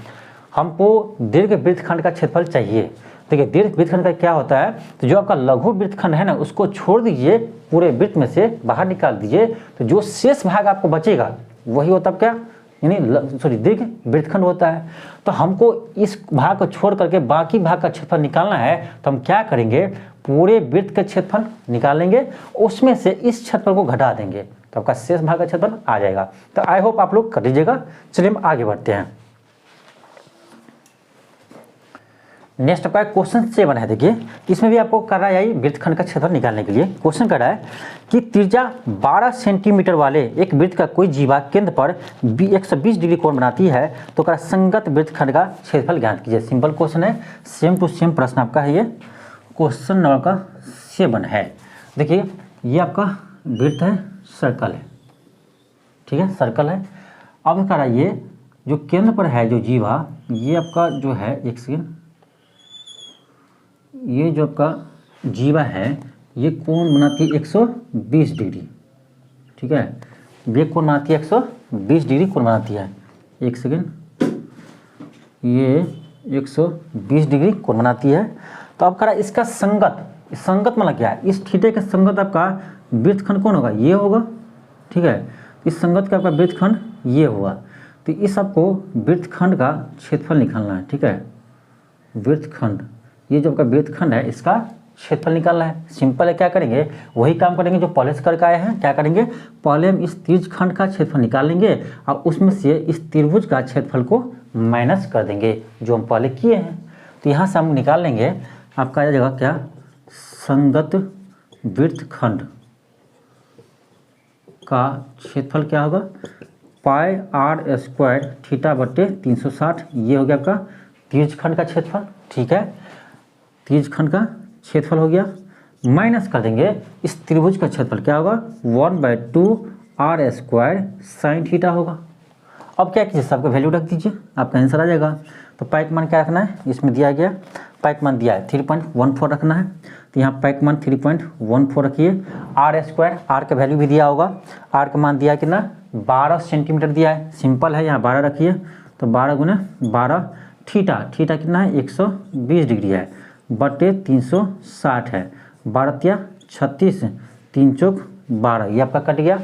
हमको दीर्घ वृत्तखंड का क्षेत्रफल चाहिए, देखिए दीर्घ वृत्तखंड का क्या होता है, तो जो आपका लघु वृत्तखंड है ना, उसको छोड़ दीजिए, पूरे वृत्त में से बाहर निकाल दीजिए, तो जो शेष भाग आपको बचेगा वही होता है क्या, यानी दीर्घ वृत्तखंड होता है। तो हमको इस भाग को छोड़ करके बाकी भाग का क्षेत्रफल निकालना है, तो हम क्या करेंगे, पूरे वृत्त का क्षेत्रफल निकालेंगे, उसमें से इस क्षेत्रफल को घटा देंगे, तो आपका शेष भाग का क्षेत्रफल आ जाएगा। तो आई होप आप लोग कर लीजिएगा। चलिए हम आगे बढ़ते हैं। नेक्स्ट आपका क्वेश्चन 7 है, देखिए इसमें भी आपको कर रहा है वृत्तखंड का क्षेत्रफल निकालने के लिए क्वेश्चन कर रहा है कि त्रिज्या 12 सेंटीमीटर वाले एक वृत्त का कोई जीवा केंद्र पर 120 डिग्री कोण बनाती है, तो कर संगत वृत्तखंड का क्षेत्रफल ज्ञात कीजिए। सिंपल क्वेश्चन है, सेम टू सेम प्रश्न आपका है, ये क्वेश्चन नंबर का 7 है। देखिए ये आपका वृत्त है, सर्कल है, ठीक है, सर्कल है। अब कह रहा है ये जो केंद्र पर है जो जीवा, ये आपका जो है, एक सेकेंड, ये जो आपका जीवा है ये कोण बनाती है 120 डिग्री, ठीक है, ये कोण बनाती है 120 डिग्री कोण बनाती है। एक सेकेंड, ये 120 डिग्री कोण बनाती है। तो अब कह रहा है इसका संगत, संगत मतलब क्या है, इस थीटे का संगत आपका वृत्तखंड कौन होगा, ये होगा, ठीक है। इस संगत का आपका वृत्तखंड ये होगा। तो इस आपको वृत्तखंड का क्षेत्रफल निकालना है, ठीक है, वृत्तखंड, ये जो आपका वृत्तखंड है इसका क्षेत्रफल निकालना है। सिंपल है, क्या करेंगे, वही काम करेंगे जो पहले से करके आए हैं। क्या करेंगे, पहले हम इस त्रिज्यखंड का क्षेत्रफल निकाल लेंगे और उसमें से इस त्रिभुज का क्षेत्रफल को माइनस कर देंगे जो हम पहले किए हैं। तो यहाँ से हम निकाल लेंगे, आपका आ जाएगा क्या, संगत वृत्तखंड का क्षेत्रफल क्या होगा, पाई r स्क्वायर थीटा बटे 360, ये हो गया आपका त्रिज्यखंड का क्षेत्रफल, ठीक है, त्रिज्यखंड का क्षेत्रफल हो गया। माइनस कर देंगे इस त्रिभुज का क्षेत्रफल, क्या होगा 1/2 r स्क्वायर साइन थीटा होगा। अब क्या कीजिए, सबका वैल्यू रख दीजिए, आपका आंसर आ जाएगा। तो पाई का मान क्या रखना है, इसमें दिया गया पाई का मान दिया है 3.14 रखना है। तो यहाँ पाई का मान 3.14 रखिए। r स्क्वायर, r का वैल्यू भी दिया होगा, r का मान दिया है कितना, 12 सेंटीमीटर दिया है। सिंपल है, यहाँ 12 रखिए, तो 12 गुना 12, थीटा, थीटा कितना है 120 डिग्री है, बटे 360 है, 12 36, 3 चौक 12, ये आपका कट गया।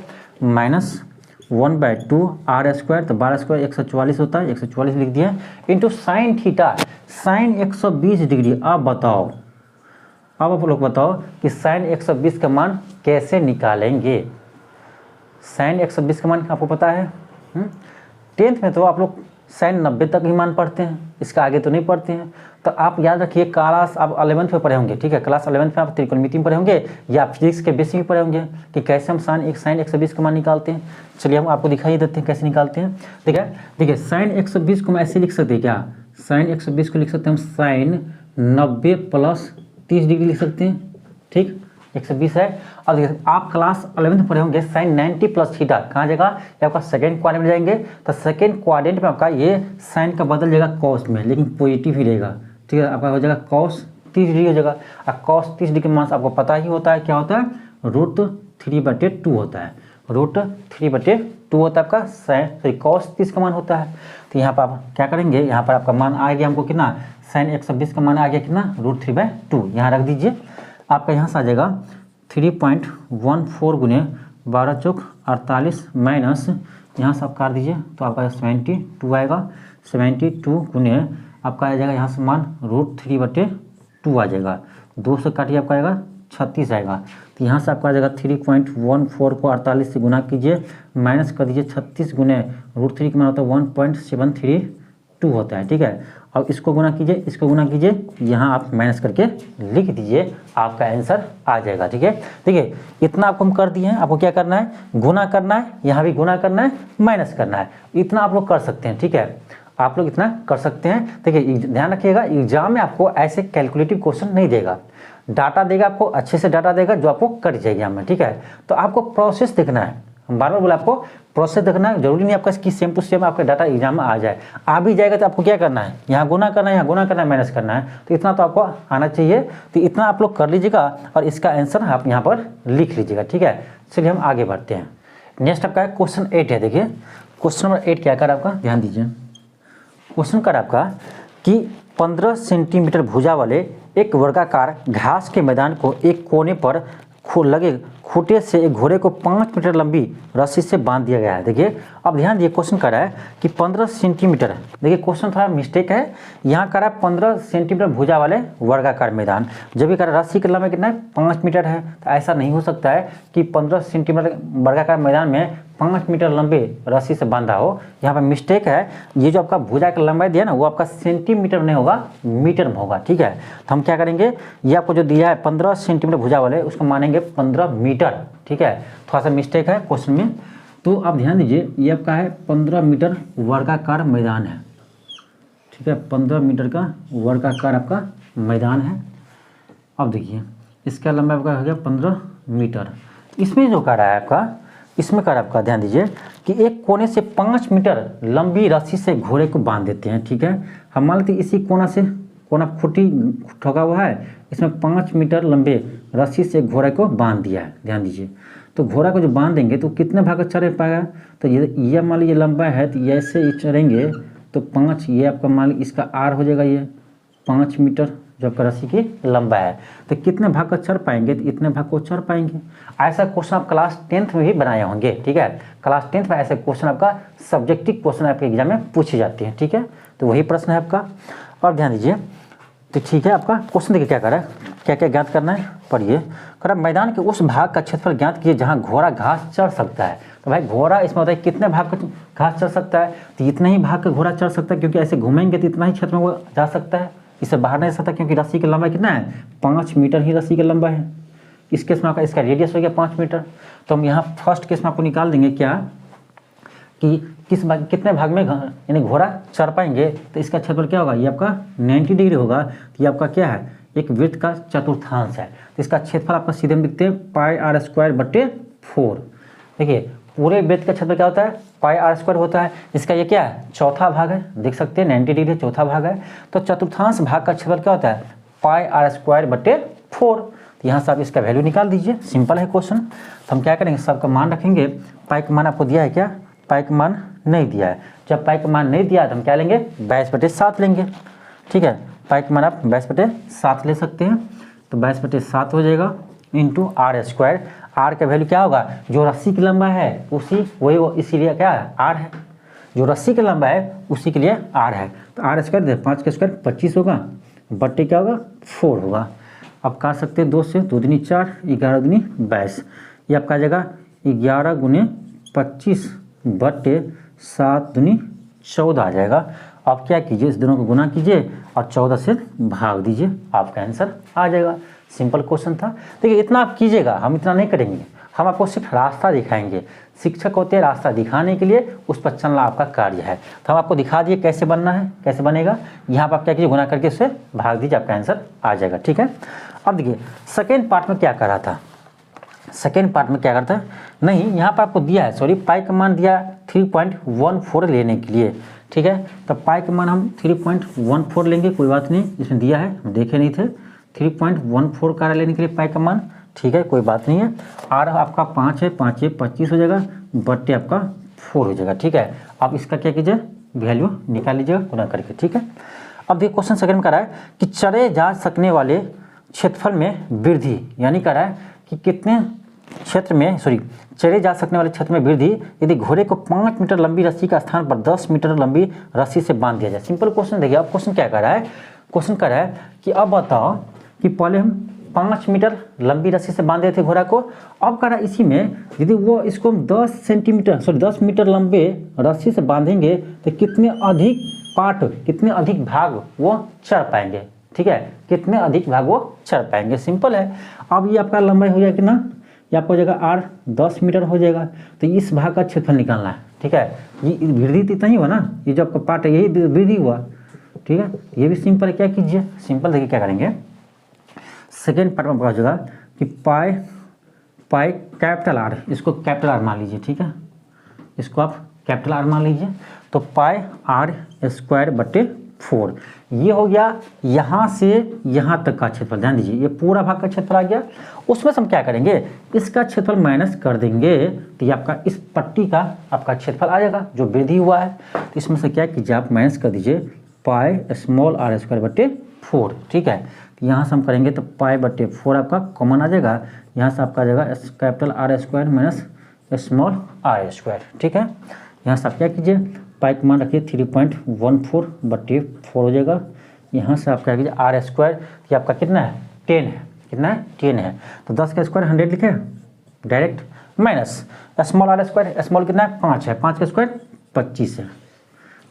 माइनस 1/2 r स्क्वायर, तो 12 स्क्वायर 144 होता है, 144 लिख दिया, into sine theta, sine 120 degree. अब बताओ, अब आप लोग बताओ कि साइन 120 का मान कैसे निकालेंगे। साइन 120 का मान आपको पता है, 10th में तो आप लोग साइन 90 तक ही मान पढ़ते हैं, इसका आगे तो नहीं पढ़ते हैं। तो आप याद रखिए, क्लास आप 11th में पढ़े होंगे, ठीक है, क्लास 11th में आप त्रिकोणमिति में पढ़े होंगे या फिजिक्स के बेसिक में पढ़े होंगे कि कैसे हम साइन 120 का मान निकालते हैं। चलिए हम आपको दिखाई देते हैं कैसे निकालते हैं, ठीक है। देखिए साइन 120 को हम ऐसे लिख सकते हैं, क्या साइन 120 को लिख सकते हैं हम साइन 90 प्लस 30 डिग्री लिख सकते हैं, ठीक, 120 है। अब देखिए आप क्लास 11th पढ़े होंगे, साइन 90 प्लस थीटा कहाँ जाएगा, ये आपका सेकंड क्वाड्रेंट में जाएंगे। तो सेकंड क्वाड्रेंट में आपका ये साइन का बदल जाएगा कॉस में, लेकिन पॉजिटिव ही रहेगा, ठीक है, आपका हो जाएगा कॉस 30 डिग्री हो जाएगा। और कॉस 30 डिग्री मान आपको पता ही होता है, क्या होता है, √3/2 होता है, √3/2 होता है आपका साइन, कॉस 30 का मान होता है। तो यहाँ पर आप क्या करेंगे, यहाँ पर आपका मान आ गया हमको कितना, साइन 120 का मान आ गया कितना, √3/2, यहाँ रख दीजिए। आपका यहाँ से आ जाएगा 3.14 गुने 12 चौक 48 माइनस, यहाँ से आप काट दीजिए तो आपका 72 आएगा, 72 गुने आपका आ जाएगा यहाँ से मान √3/2 आ जाएगा, 2 से काटिए आपका आएगा 36 आएगा। तो यहाँ से आपका आ जाएगा 3.14 को 48 से गुना कीजिए, माइनस कर दीजिए 36 गुने √3 का मान होता है 1.732 होता है, ठीक है। अब इसको गुना कीजिए, इसको गुना कीजिए, यहाँ आप माइनस करके लिख दीजिए, आपका आंसर आ जाएगा, ठीक है। देखिए इतना आपको हम कर दिए हैं, आपको क्या करना है, गुना करना है, यहाँ भी गुना करना है, माइनस करना है, इतना आप लोग कर सकते हैं, ठीक है, आप लोग इतना कर सकते हैं। देखिए ध्यान रखिएगा, एग्जाम में आपको ऐसे कैलकुलेटिव क्वेश्चन नहीं देगा, डाटा देगा, आपको अच्छे से डाटा देगा जो आपको कर जाएगी एग्जाम में, ठीक है। तो आपको प्रोसेस देखना है, हम बार बार बोला आपको प्रोसेस देखना है, जरूरी नहीं आपका कि सेम टू सेम आपका डाटा एग्जाम में आ जाए, आ भी जाएगा तो आपको क्या करना है, यहाँ गुना करना है, यहाँ गुना करना है, माइनस करना है, तो इतना तो आपको आना चाहिए। तो इतना आप लोग कर लीजिएगा और इसका आंसर आप यहाँ पर लिख लीजिएगा, ठीक है। चलिए हम आगे बढ़ते हैं। नेक्स्ट आपका क्वेश्चन 8 है। देखिए क्वेश्चन नंबर 8 क्या कर आपका, ध्यान दीजिए। क्वेश्चन कर आपका कि 15 सेंटीमीटर भुजा वाले एक वर्गाकार घास के मैदान को एक कोने पर लगे खूंटे से एक घोड़े को 5 मीटर लंबी रस्सी से बांध दिया गया है। देखिए अब ध्यान दिए, क्वेश्चन कर रहा है कि 15 सेंटीमीटर, देखिए क्वेश्चन थोड़ा मिस्टेक है, यहाँ कर रहा है 15 सेंटीमीटर भुजा वाले वर्गाकार मैदान, जब ये कर रस्सी की लंबाई कितना है 5 मीटर है। तो ऐसा नहीं हो सकता है कि 15 सेंटीमीटर वर्गाकार मैदान में 5 मीटर लंबे रस्सी से बांधा हो, यहाँ पर मिस्टेक है। ये जो आपका भुजा की लंबाई दिया ना, वो आपका सेंटीमीटर नहीं होगा, मीटर में होगा, ठीक है। तो हम क्या करेंगे, ये आपको जो दिया है 15 सेंटीमीटर भुजा वाले, उसको मानेंगे 15 मीटर, ठीक है। थोड़ा सा मिस्टेक है क्वेश्चन में, तो आप ध्यान दीजिए, ये आपका है 15 मीटर वर्गाकार मैदान है, ठीक है, 15 मीटर का वर्गाकार आपका मैदान है। अब देखिए इसका लंबाई आपका हो गया 15 मीटर। इसमें जो कह रहा है आपका, इसमें कह रहा है आपका, ध्यान दीजिए कि एक कोने से 5 मीटर लंबी रस्सी से घोड़े को बांध देते हैं। ठीक है, हम मान लेते इसी कोना से, कोना खुटी ठोका हुआ है, इसमें 5 मीटर लंबे रस्सी से घोड़े को बांध दिया है। ध्यान दीजिए, तो घोड़ा को जो बांध देंगे तो कितने भाग चढ़ पाएगा, तो ये मान लीजिए लंबा है, तो ऐसे ही चढ़ेंगे तो 5, ये आपका मान लीजिए इसका आर हो जाएगा, ये 5 मीटर जो आपका रस्सी की लंबा है, तो कितने भाग को चढ़ पाएंगे, तो इतने भाग को चढ़ पाएंगे। ऐसा क्वेश्चन आप क्लास 10th में भी बनाए होंगे। ठीक है, क्लास 10th में ऐसे क्वेश्चन आपका सब्जेक्टिव क्वेश्चन आपके एग्जाम में पूछे जाते हैं। ठीक है, तो वही प्रश्न है आपका। और ध्यान दीजिए, तो ठीक है, आपका क्वेश्चन देखिए क्या कर रहा है, क्या क्या ज्ञात करना है, पढ़िए। कह मैदान के उस भाग का क्षेत्रफल ज्ञात कीजिए जहां घोड़ा घास चढ़ सकता है। तो भाई घोड़ा इसमें होता है कितने भाग का घास चढ़ सकता है, तो इतना ही भाग का घोड़ा चढ़ सकता है, क्योंकि ऐसे घूमेंगे तो इतना ही क्षेत्र में वो जा सकता है, इससे बाहर नहीं जा सकता, क्योंकि रस्सी की लंबाई कितना है, 5 मीटर ही रस्सी की लंबाई है। इस केस में आपका इसका रेडियस हो गया 5 मीटर। तो हम यहाँ फर्स्ट केस में आपको निकाल देंगे क्या, कि किस भाग, कितने भाग में यानी घोड़ा चढ़ पाएंगे, तो इसका क्षेत्रफल क्या होगा, ये आपका 90 डिग्री होगा। तो ये आपका क्या है, एक वृत्त का चतुर्थांश है, तो इसका क्षेत्रफल आपका सीधे में लिखते हैं πr²/4। देखिए पूरे वृत्त का क्षेत्रफल क्या होता है, πr² होता है, इसका ये क्या है, चौथा भाग है, देख सकते हैं 90 डिग्री चौथा भाग है। तो चतुर्थांश भाग का क्षेत्रफल क्या होता है, πr²/4। तो यहाँ से आप इसका वैल्यू निकाल दीजिए, सिंपल है क्वेश्चन। तो हम क्या करेंगे, सबका मान रखेंगे, पाई का मान आपको दिया है क्या, पाई का मान नहीं दिया है। जब पाई का मान नहीं दिया है तो हम क्या लेंगे, 22/7 लेंगे। ठीक है, पाई का मान आप 22/7 ले सकते हैं, तो 22/7 हो जाएगा इंटू r²। आर का वैल्यू क्या होगा, जो रस्सी की लंबाई है उसी वही इसीलिए क्या है, आर है, जो रस्सी की लंबाई है उसी के लिए आर है। तो r², 5 का स्क्वायर 25 होगा, बट्टे क्या होगा, 4 होगा। अब काट सकते हैं 2 से, 2 दूनी 4, 11 दूनी 22, ये आपका आ जाएगा 11 × 25 बट्टे 7 दूनी 14 आ जाएगा। अब क्या कीजिए, इस दोनों को गुना कीजिए और 14 से भाग दीजिए, आपका आंसर आ जाएगा। सिंपल क्वेश्चन था। देखिए इतना आप कीजिएगा, हम इतना नहीं करेंगे, हम आपको सिर्फ रास्ता दिखाएंगे। शिक्षक होते हैं रास्ता दिखाने के लिए, उस पर चलना आपका कार्य है। तो हम आपको दिखा दिए कैसे बनना है, कैसे बनेगा। यहाँ पर आप क्या कीजिए, गुना करके उससे भाग दीजिए, आपका आंसर आ जाएगा। ठीक है, अब देखिए सेकेंड पार्ट में क्या कर रहा था, सेकेंड पार्ट में क्या करता है, नहीं यहाँ पर आपको दिया है, सॉरी पाई का मान दिया 3.14 लेने के लिए। ठीक है, तो पाई का मान हम 3.14 लेंगे, कोई बात नहीं, इसमें दिया है, हम देखे नहीं थे। 3.14 का लेने के लिए पाई का मान, ठीक है, कोई बात नहीं है। आर आपका 5 है, 5 25 हो जाएगा, बट्टे आपका 4 हो जाएगा। ठीक है, आप इसका क्या कीजिए, वैल्यू निकाल लीजिएगा गुना करके। ठीक है, अब देखिए क्वेश्चन सेकंड में कह रहा है कि चढ़े जा सकने वाले क्षेत्रफल में वृद्धि, यानी कह रहा है कि कितने क्षेत्र में, सॉरी चढ़े जा सकने वाले क्षेत्र में वृद्धि यदि घोड़े को 5 मीटर लंबी रस्सी का स्थान पर 10 मीटर लंबी रस्सी से बांध दिया जाए। सिंपल क्वेश्चन देखिए, अब क्वेश्चन क्या कर रहा है, क्वेश्चन कर रहा है कि अब बताओ कि पहले हम 5 मीटर लंबी रस्सी से बांधे थे घोड़ा को, अब कह रहा है इसी में यदि वो इसको हम 10 मीटर लंबे रस्सी से बांधेंगे तो कितने अधिक पार्ट, कितने अधिक भाग वो चढ़ पाएंगे। ठीक है, कितने अधिक भाग वो चढ़ पाएंगे, सिंपल है। अब ये आपका लंबाई हो जाएगा कितना, ये आपको हो जाएगा r 10 मीटर हो जाएगा, तो इस भाग का क्षेत्रफल निकालना है। ठीक है, ये वृद्धि तो इतना ही हुआ ना, ये जो आपका पार्ट है यही वृद्धि हुआ। ठीक है, ये भी सिंपल है, क्या कीजिए, सिंपल देखिए क्या करेंगे, सेकेंड पार्ट में पता होगा कि पाई कैपिटल आर, इसको कैपिटल आर मान लीजिए। ठीक है, इसको आप कैपिटल आर मान लीजिए, तो पाई r²/4 ये हो गया यहाँ से यहाँ तक का क्षेत्रफल। ध्यान दीजिए, ये पूरा भाग का क्षेत्रफल आ गया। उसमें से हम क्या करेंगे, इसका क्षेत्रफल माइनस कर देंगे, तो ये आपका इस पट्टी का आपका क्षेत्रफल आ जाएगा जो वृद्धि हुआ है। तो इसमें से क्या कीजिए, आप माइनस कर दीजिए πr²/4। ठीक है, तो यहाँ से हम करेंगे तो π/4 आपका कॉमन आ जाएगा, यहाँ से आपका आ जाएगा capital R² minus small r²। ठीक है, यहाँ से आप क्या कीजिए, पाई का मान रखिए 3.14/4 हो जाएगा। यहाँ से आप क्या कीजिए r², ये आपका कितना है, 10 है, कितना है, 10 है, तो 10 का स्क्वायर 100 लिखे direct, minus small r², small कितना है, 5 है, 5 का स्क्वायर 25 है।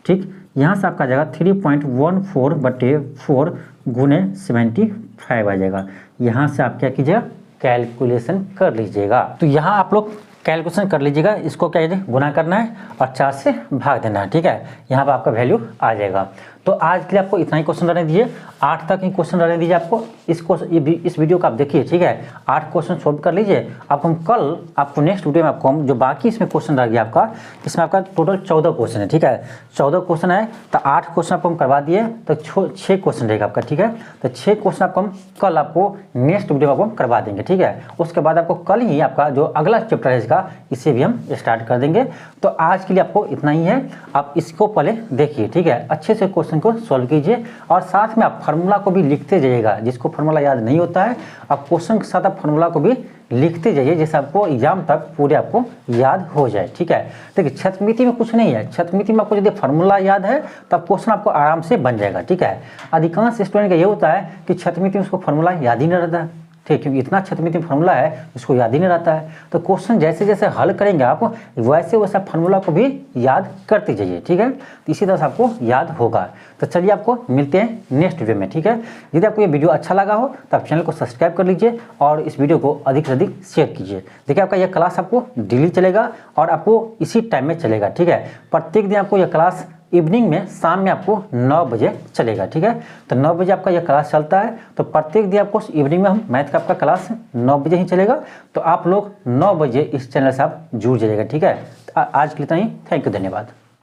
ठीक, यहाँ से आपका आ जाएगा 3.14/4 गुने 75 आ जाएगा। यहाँ से आप क्या कीजिएगा, कैलकुलेशन कर लीजिएगा। तो यहाँ आप लोग कैलकुलेशन कर लीजिएगा, इसको क्या कीजिए, गुना करना है और 4 से भाग देना है। ठीक है, यहाँ पर आपका वैल्यू आ जाएगा। तो आज के लिए आपको इतना ही क्वेश्चन रहने दीजिए, 8 तक ही क्वेश्चन रहने दीजिए आपको। इस वीडियो को आप देखिए, ठीक है, 8 क्वेश्चन सॉल्व कर लीजिए। आपको हम कल आपको नेक्स्ट वीडियो में आपको हम जो बाकी इसमें क्वेश्चन रह गया आपका, इसमें आपका टोटल 14 क्वेश्चन है, ठीक है, 14 क्वेश्चन है। तो 8 क्वेश्चन आपको हम करवा दिए, तो 6 क्वेश्चन रहेगा आपका, ठीक है। तो 6 क्वेश्चन आपको हम कल आपको नेक्स्ट वीडियो में आपको करवा देंगे, ठीक है। उसके बाद आपको कल ही आपका जो अगला चैप्टर है इसका, इसे भी हम स्टार्ट कर देंगे। तो आज के लिए आपको इतना ही है, आप इसको पहले देखिए, ठीक है, अच्छे से क्वेश्चन को सॉल्व कीजिए और साथ में आप फार्मूला को भी लिखते जाइएगा। जिसको फार्मूला याद नहीं होता है, आप क्वेश्चन के साथ आप फार्मूला को भी लिखते जाइए, जैसे आपको एग्जाम तक पूरे आपको याद हो जाए, ठीक है। देखिए क्षेत्रमिति में कुछ नहीं है, क्षेत्रमिति में आपको यदि फार्मूला याद है तो क्वेश्चन आपको आराम से बन जाएगा, ठीक है। अधिकांश स्टूडेंट का ये होता है कि क्षेत्रमिति में उसको फार्मूला याद ही नहीं रहता है, ठीक, क्योंकि इतना क्षेत्रमिति में फार्मूला है उसको याद ही नहीं रहता है। तो क्वेश्चन जैसे जैसे हल करेंगे आप, वैसे वैसा फार्मूला को भी याद करते जाइए, ठीक है। तो इसी तरह से आपको याद होगा। तो चलिए आपको मिलते हैं नेक्स्ट वीडियो में, ठीक है। यदि आपको ये वीडियो अच्छा लगा हो तो आप चैनल को सब्सक्राइब कर लीजिए और इस वीडियो को अधिक से अधिक शेयर कीजिए। देखिए आपका यह क्लास आपको डेली चलेगा और आपको इसी टाइम में चलेगा, ठीक है। प्रत्येक दिन आपको यह क्लास इवनिंग में, शाम में आपको 9 बजे चलेगा, ठीक है। तो 9 बजे आपका यह क्लास चलता है। तो प्रत्येक दिन आपको इवनिंग में हम मैथ का आपका क्लास 9 बजे ही चलेगा। तो आप लोग 9 बजे इस चैनल से आप जुड़ जाइएगा, ठीक है। आज के लिए इतना ही, थैंक यू, धन्यवाद।